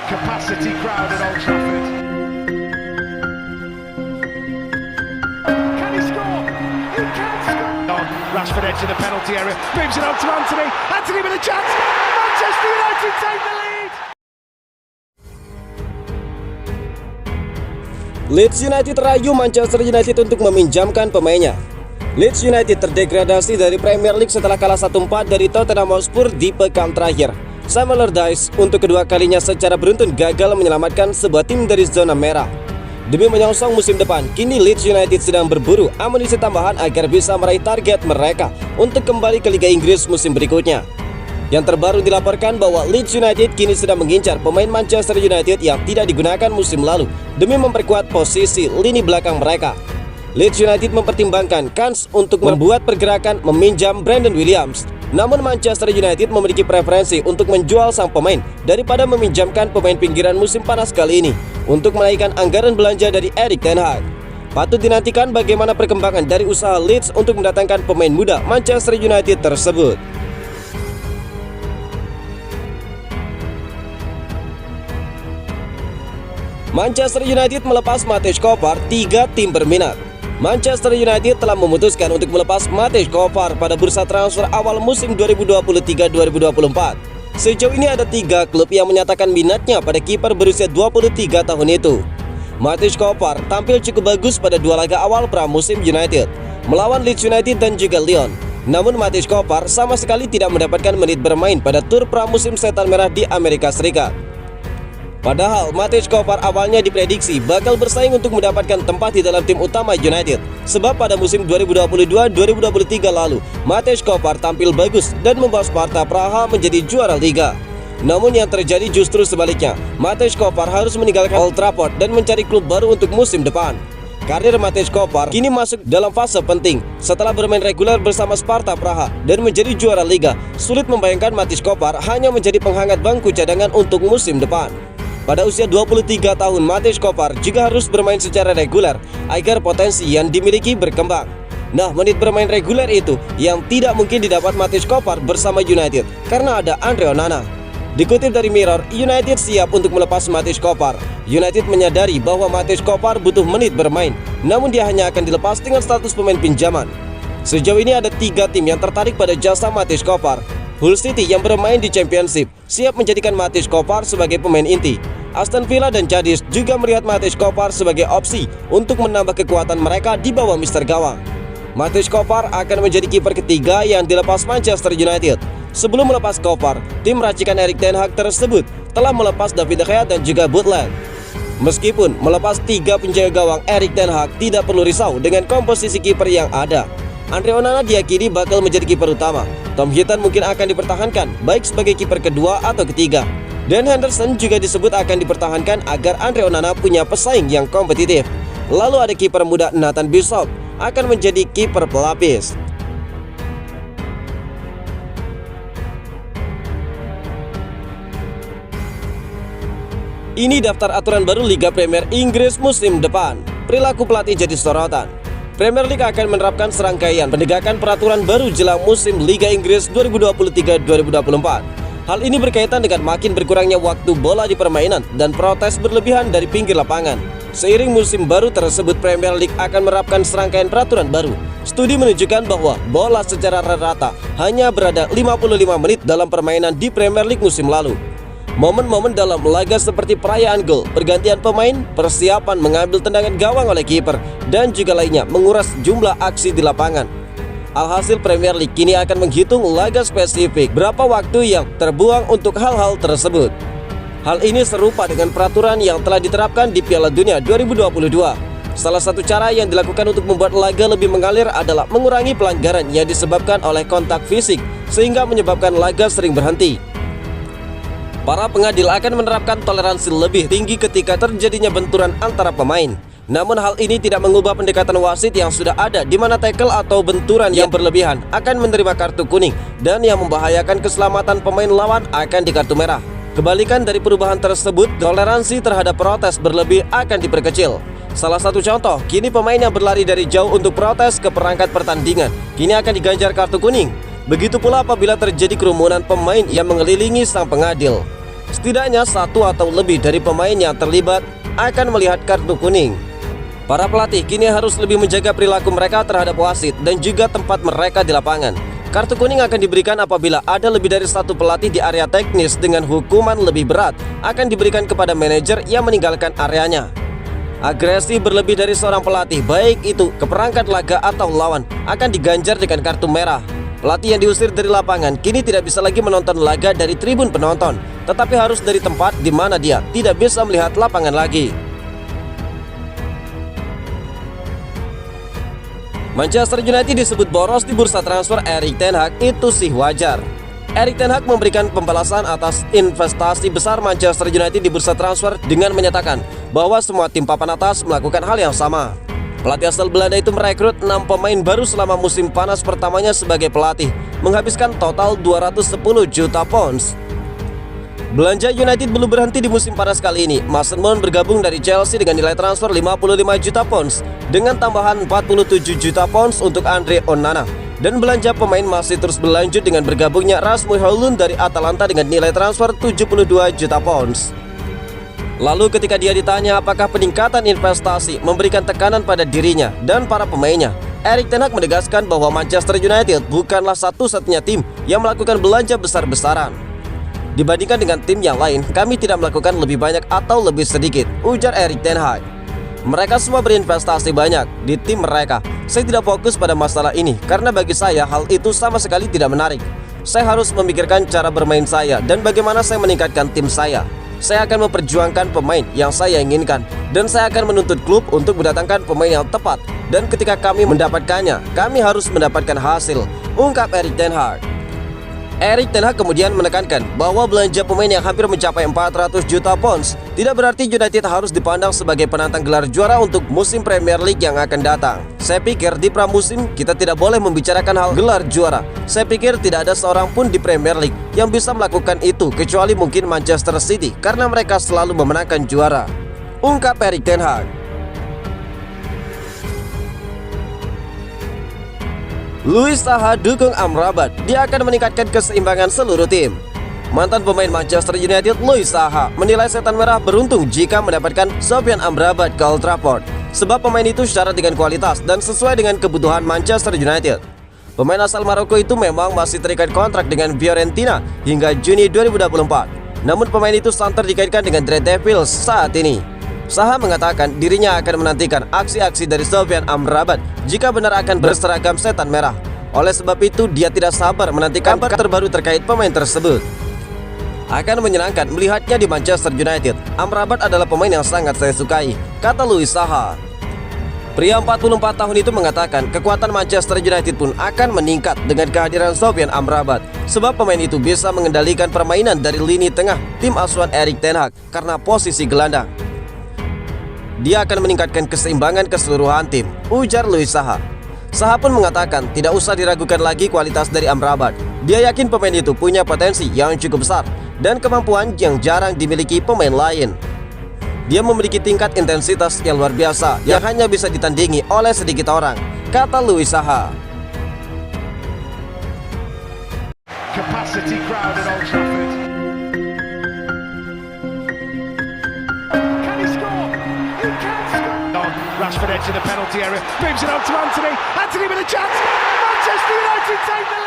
capacity crowd at Old Trafford. Can he score? He can score! Rashford edge of the penalty area, moves it on to Anthony. Anthony with a chance. Manchester United take the lead. Leeds United rayu Manchester United untuk meminjamkan pemainnya. Leeds United terdegradasi dari Premier League setelah kalah 1-4 dari Tottenham Hotspur di pekan terakhir. Sam Allardyce untuk kedua kalinya secara beruntun gagal menyelamatkan sebuah tim dari zona merah. Demi menyongsong musim depan, kini Leeds United sedang berburu amunisi tambahan agar bisa meraih target mereka untuk kembali ke Liga Inggris musim berikutnya. Yang terbaru dilaporkan bahwa Leeds United kini sedang mengincar pemain Manchester United yang tidak digunakan musim lalu demi memperkuat posisi lini belakang mereka. Leeds United mempertimbangkan kans untuk membuat pergerakan meminjam Brandon Williams. Namun Manchester United memiliki preferensi untuk menjual sang pemain daripada meminjamkan pemain pinggiran musim panas kali ini untuk menaikkan anggaran belanja dari Erik ten Hag. Patut dinantikan bagaimana perkembangan dari usaha Leeds untuk mendatangkan pemain muda Manchester United tersebut. Manchester United melepas Matej Kovar, 3 tim berminat. Manchester United telah memutuskan untuk melepas Matej Kovar pada bursa transfer awal musim 2023-2024. Sejauh ini ada 3 klub yang menyatakan minatnya pada kiper berusia 23 tahun itu. Matej Kovar tampil cukup bagus pada 2 laga awal pramusim United, melawan Leeds United dan juga Lyon. Namun Matej Kovar sama sekali tidak mendapatkan menit bermain pada tur pramusim Setan Merah di Amerika Serikat. Padahal Matej Kovar awalnya diprediksi bakal bersaing untuk mendapatkan tempat di dalam tim utama United. Sebab pada musim 2022-2023 lalu, Matej Kovar tampil bagus dan membawa Sparta Praha menjadi juara Liga. Namun yang terjadi justru sebaliknya, Matej Kovar harus meninggalkan Old Trafford dan mencari klub baru untuk musim depan. Karir Matej Kovar kini masuk dalam fase penting. Setelah bermain reguler bersama Sparta Praha dan menjadi juara Liga, sulit membayangkan Matej Kovar hanya menjadi penghangat bangku cadangan untuk musim depan. Pada usia 23 tahun, Matej Kovar juga harus bermain secara reguler agar potensi yang dimiliki berkembang. Nah, menit bermain reguler itu yang tidak mungkin didapat Matej Kovar bersama United karena ada Andre Onana. Dikutip dari Mirror, United siap untuk melepas Matej Kovar. United menyadari bahwa Matej Kovar butuh menit bermain, namun dia hanya akan dilepas dengan status pemain pinjaman. Sejauh ini ada 3 tim yang tertarik pada jasa Matej Kovar. Hull City yang bermain di Championship siap menjadikan Matej Kovar sebagai pemain inti. Aston Villa dan Cadiz juga melihat Matej Kovar sebagai opsi untuk menambah kekuatan mereka di bawah Mister Gawang. Matej Kovar akan menjadi kiper ketiga yang dilepas Manchester United. Sebelum melepas Kovar, tim racikan Erik ten Hag tersebut telah melepas David De Gea dan juga Butland. Meskipun melepas 3 penjaga gawang, Erik ten Hag tidak perlu risau dengan komposisi kiper yang ada. Andre Onana diyakini bakal menjadi kiper utama. Tom Heaton mungkin akan dipertahankan baik sebagai kiper kedua atau ketiga. Dan Henderson juga disebut akan dipertahankan agar Andre Onana punya pesaing yang kompetitif. Lalu ada kiper muda Nathan Bishop akan menjadi kiper pelapis. Ini daftar aturan baru Liga Premier Inggris musim depan. Perilaku pelatih jadi sorotan. Premier League akan menerapkan serangkaian penegakan peraturan baru jelang musim Liga Inggris 2023-2024. Hal ini berkaitan dengan makin berkurangnya waktu bola di permainan dan protes berlebihan dari pinggir lapangan. Seiring musim baru tersebut, Premier League akan menerapkan serangkaian peraturan baru. Studi menunjukkan bahwa bola secara rata-rata hanya berada 55 menit dalam permainan di Premier League musim lalu. Momen-momen dalam laga seperti perayaan gol, pergantian pemain, persiapan mengambil tendangan gawang oleh kiper, dan juga lainnya menguras jumlah aksi di lapangan. Alhasil Premier League kini akan menghitung laga spesifik berapa waktu yang terbuang untuk hal-hal tersebut. Hal ini serupa dengan peraturan yang telah diterapkan di Piala Dunia 2022. Salah satu cara yang dilakukan untuk membuat laga lebih mengalir adalah mengurangi pelanggaran yang disebabkan oleh kontak fisik sehingga menyebabkan laga sering berhenti. Para pengadil akan menerapkan toleransi lebih tinggi ketika terjadinya benturan antara pemain. Namun hal ini tidak mengubah pendekatan wasit yang sudah ada, di mana tackle atau benturan yang berlebihan akan menerima kartu kuning dan yang membahayakan keselamatan pemain lawan akan di kartu merah. Kebalikan dari perubahan tersebut, toleransi terhadap protes berlebih akan diperkecil. Salah satu contoh, kini pemain yang berlari dari jauh untuk protes ke perangkat pertandingan kini akan diganjar kartu kuning. Begitu pula apabila terjadi kerumunan pemain yang mengelilingi sang pengadil. Setidaknya satu atau lebih dari pemain yang terlibat akan melihat kartu kuning. Para pelatih kini harus lebih menjaga perilaku mereka terhadap wasit dan juga tempat mereka di lapangan. Kartu kuning akan diberikan apabila ada lebih dari satu pelatih di area teknis dengan hukuman lebih berat akan diberikan kepada manajer yang meninggalkan areanya. Agresi berlebih dari seorang pelatih, baik itu ke perangkat laga atau lawan, akan diganjar dengan kartu merah. Pelatih yang diusir dari lapangan kini tidak bisa lagi menonton laga dari tribun penonton, tetapi harus dari tempat di mana dia tidak bisa melihat lapangan lagi. Manchester United disebut boros di bursa transfer Erik ten Hag itu sih wajar. Erik ten Hag memberikan pembalasan atas investasi besar Manchester United di bursa transfer dengan menyatakan bahwa semua tim papan atas melakukan hal yang sama. Pelatih asal Belanda itu merekrut 6 pemain baru selama musim panas pertamanya sebagai pelatih, menghabiskan total 210 juta pounds. Belanja United belum berhenti di musim panas kali ini. Mason Mount bergabung dari Chelsea dengan nilai transfer 55 juta pounds dengan tambahan 47 juta pounds untuk Andre Onana. Dan belanja pemain masih terus berlanjut dengan bergabungnya Rasmus Højlund dari Atalanta dengan nilai transfer 72 juta pounds. Lalu ketika dia ditanya apakah peningkatan investasi memberikan tekanan pada dirinya dan para pemainnya, Erik ten Hag menegaskan bahwa Manchester United bukanlah satu-satunya tim yang melakukan belanja besar-besaran. Dibandingkan dengan tim yang lain, kami tidak melakukan lebih banyak atau lebih sedikit, ujar Erik ten Hag. Mereka semua berinvestasi banyak di tim mereka. Saya tidak fokus pada masalah ini karena bagi saya hal itu sama sekali tidak menarik. Saya harus memikirkan cara bermain saya dan bagaimana saya meningkatkan tim saya. Saya akan memperjuangkan pemain yang saya inginkan dan saya akan menuntut klub untuk mendatangkan pemain yang tepat. Dan ketika kami mendapatkannya, kami harus mendapatkan hasil, ungkap Erik ten Hag. Erik ten Hag kemudian menekankan bahwa belanja pemain yang hampir mencapai 400 juta pounds tidak berarti United harus dipandang sebagai penantang gelar juara untuk musim Premier League yang akan datang. Saya pikir di pramusim kita tidak boleh membicarakan hal gelar juara. Saya pikir tidak ada seorang pun di Premier League yang bisa melakukan itu kecuali mungkin Manchester City karena mereka selalu memenangkan juara, ungkap Erik ten Hag. Louis Saha dukung Amrabat, dia akan meningkatkan keseimbangan seluruh tim. Mantan pemain Manchester United Louis Saha menilai setan merah beruntung jika mendapatkan Sofyan Amrabat ke Old Trafford, sebab pemain itu syarat dengan kualitas dan sesuai dengan kebutuhan Manchester United. Pemain asal Maroko itu memang masih terikat kontrak dengan Fiorentina hingga Juni 2024. Namun pemain itu santer dikaitkan dengan Red Devils saat ini. Saha mengatakan dirinya akan menantikan aksi-aksi dari Sofyan Amrabat jika benar akan berseragam setan merah. Oleh sebab itu dia tidak sabar menantikan kabar terbaru terkait pemain tersebut. Akan menyenangkan melihatnya di Manchester United. Amrabat adalah pemain yang sangat saya sukai, kata Louis Saha. Pria 44 tahun itu mengatakan kekuatan Manchester United pun akan meningkat dengan kehadiran Sofyan Amrabat, sebab pemain itu bisa mengendalikan permainan dari lini tengah tim asuhan Erik ten Hag karena posisi gelandang. Dia akan meningkatkan keseimbangan keseluruhan tim, ujar Louis Saha. Saha pun mengatakan tidak usah diragukan lagi kualitas dari Amrabat. Dia yakin pemain itu punya potensi yang cukup besar dan kemampuan yang jarang dimiliki pemain lain. Dia memiliki tingkat intensitas yang luar biasa yang hanya bisa ditandingi oleh sedikit orang, kata Louis Saha. Capacity crowd at Old Trafford. Can he score? He can score. Rashford edge of the penalty area, moves it on to Anthony. Anthony with a chance. Manchester United take the lead.